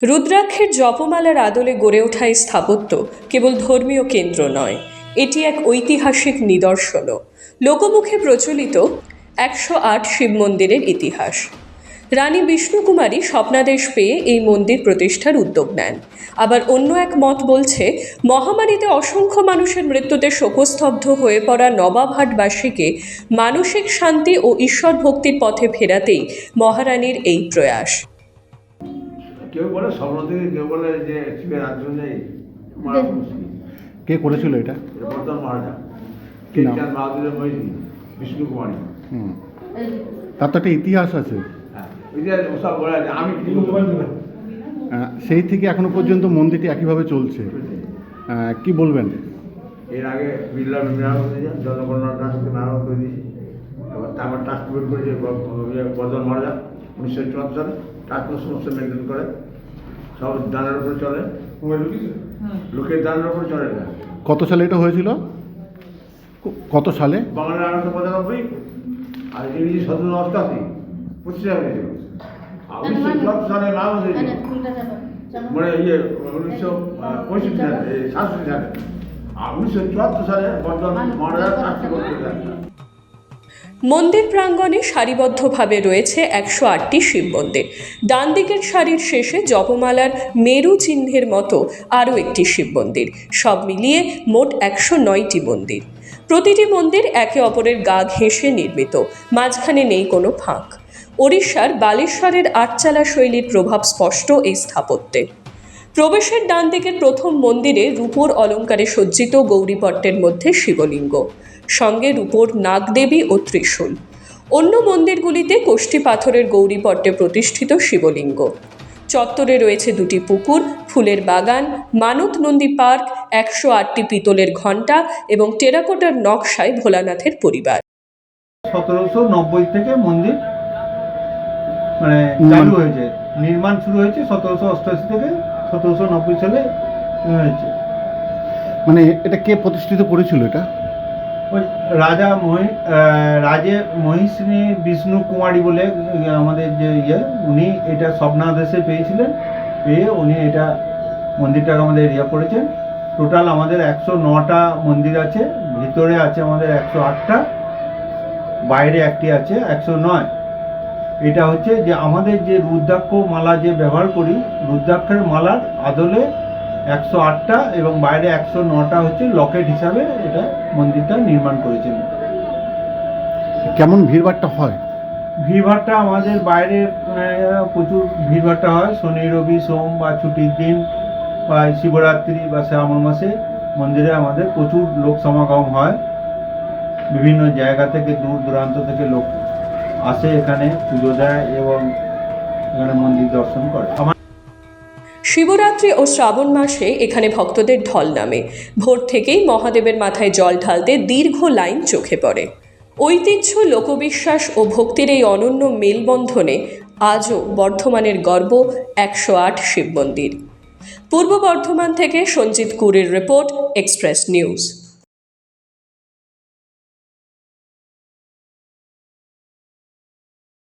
রুদ্রাক্ষের জপমালার আদলে গড়ে ওঠা এই স্থাপত্য কেবল ধর্মীয় কেন্দ্র নয়, এটি এক ঐতিহাসিক নিদর্শনও। লোকমুখে প্রচলিত 108 শিব মন্দিরের ইতিহাস। রানী বিষ্ণুকুমারী স্বপ্নাদেশ পেয়ে এই মন্দির প্রতিষ্ঠার উদ্যোগ নেন। আবার অন্য এক মত বলছে, মহামারীতে অসংখ্য মানুষের মৃত্যুতে শোকস্তব্ধ হয়ে পড়া নবাবহাটবাসীকে মানসিক শান্তি ও ঈশ্বর ভক্তির পথে ফেরাতেই মহারানীর এই প্রয়াস। কেউ বলে স্বপ্ন থেকে, কেউ বলে যে শিবের আগ্রহ নেই। কে করেছিল এটা? বর্তমান মহারাজা কেচান বাহাদুরের মহিনী বিষ্ণু কুমারী। তার তো একটা ইতিহাস আছে। হ্যাঁ, ইতিহাস ওসব বলে আছে, আমি সেই থেকে এখনো পর্যন্ত মন্দিরটি একইভাবে চলছে। কি বলবেন? এর আগে বিড়লা মেরামত করেছে, জনগণনা ট্রাস্টকে মেরামত করে দিয়েছি। এবার তারপর ট্রাস্ট বোর্ড করেছে বর্ধমান মহারাজা 1974 সালে। ট্রাস্ট সমস্ত মেনটেন করে, সব দানের উপরে চলে, লোকের দানের উপরে চলে না। কত সালে এটা হয়েছিল? কত সালে? বাংলার 1895 আর ইংরেজি 1788 25 হয়েছিল। 1974 সালে নাম হয়েছিল, মানে 1965 সালে, 67 সালে। আর 1974 সালে বর্ধমান মহারাজা ট্রাস্ট বোর্ড করে। মন্দির প্রাঙ্গণে সারিবদ্ধভাবে রয়েছে 108টি শিব মন্দির। ডান দিকের সারির শেষে জপমালার মেরু চিহ্নের মতো আরও একটি শিব মন্দির। সব মিলিয়ে মোট 109টি মন্দির। প্রতিটি মন্দির একে অপরের গা ঘেঁষে নির্মিত, মাঝখানে নেই কোনো ফাঁক। ওড়িশার বালেশ্বরের আটচালা শৈলীর প্রভাব স্পষ্ট এই স্থাপত্যে। প্রবেশের ডান দিকের প্রথম মন্দিরে রূপোর অলঙ্কারে সজ্জিত গৌরীপট্টের মধ্যে শিবলিঙ্গ, সঙ্গে রূপোর নাগদেবী ও ত্রিশূল। অন্য মন্দিরগুলিতে কোষ্ঠী পাথরের গৌরীপট্টে প্রতিষ্ঠিত শিবলিঙ্গ। চত্বরে রয়েছে দুটি পুকুর, ফুলের বাগান, মানত নন্দী পার্ক, 108টি পিতলের ঘণ্টা এবং টেরাকোটার নকশায় ভোলানাথের পরিবার। 1790 থেকে মন্দির মানে চালু হয়েছে, নির্মাণ শুরু হয়েছে 1788 থেকে 1790 সালে হয়েছে। মানে এটা কে প্রতিষ্ঠিত করেছিল? এটা ওই রাজে মহিষিনী বিষ্ণু কুমারী বলে আমাদের যে উনি এটা স্বপ্নাদেশে পেয়েছিলেন, পেয়ে উনি এটা মন্দিরটাকে আমাদের করেছেন। টোটাল আমাদের 109টা মন্দির আছে, ভিতরে আছে আমাদের 108টা, বাইরে একটি আছে 109। এটা হচ্ছে যে আমাদের যে রুদ্রাক্ষ মালা যে ব্যবহার করি, রুদ্রাক্ষের মালার আদলে 108টা এবং বাইরে 109টা হচ্ছে লকেট হিসাবে এটা মন্দিরটা নির্মাণ করেছেন। কেমন ভিড়ভাট্টা হয়? ভিড়ভাট্টা আমাদের বাইরে প্রচুর ভিড়ভাট্টা হয়। শনি, রবি, সোম বা ছুটির দিন বা শিবরাত্রি বা শ্রাবণ মাসে মন্দিরে আমাদের প্রচুর লোক সমাগম হয়। বিভিন্ন জায়গা থেকে, দূর দূরান্ত থেকে লোক আসে, এখানে পুজো দেয় এবং এখানে মন্দির দর্শন করে। শিবরাত্রি ও শ্রাবণ মাসে এখানে ভক্তদের ঢল নামে। ভোর থেকেই মহাদেবের মাথায় জল ঢালতে দীর্ঘ লাইন চোখে পড়ে। ঐতিহ্য, লোকবিশ্বাস ও ভক্তির এই অনন্য মেলবন্ধনে আজও বর্ধমানের গর্ব 108 শিব মন্দির। পূর্ব বর্ধমান থেকে সঞ্জিত কুরের রিপোর্ট, এক্সপ্রেস নিউজ।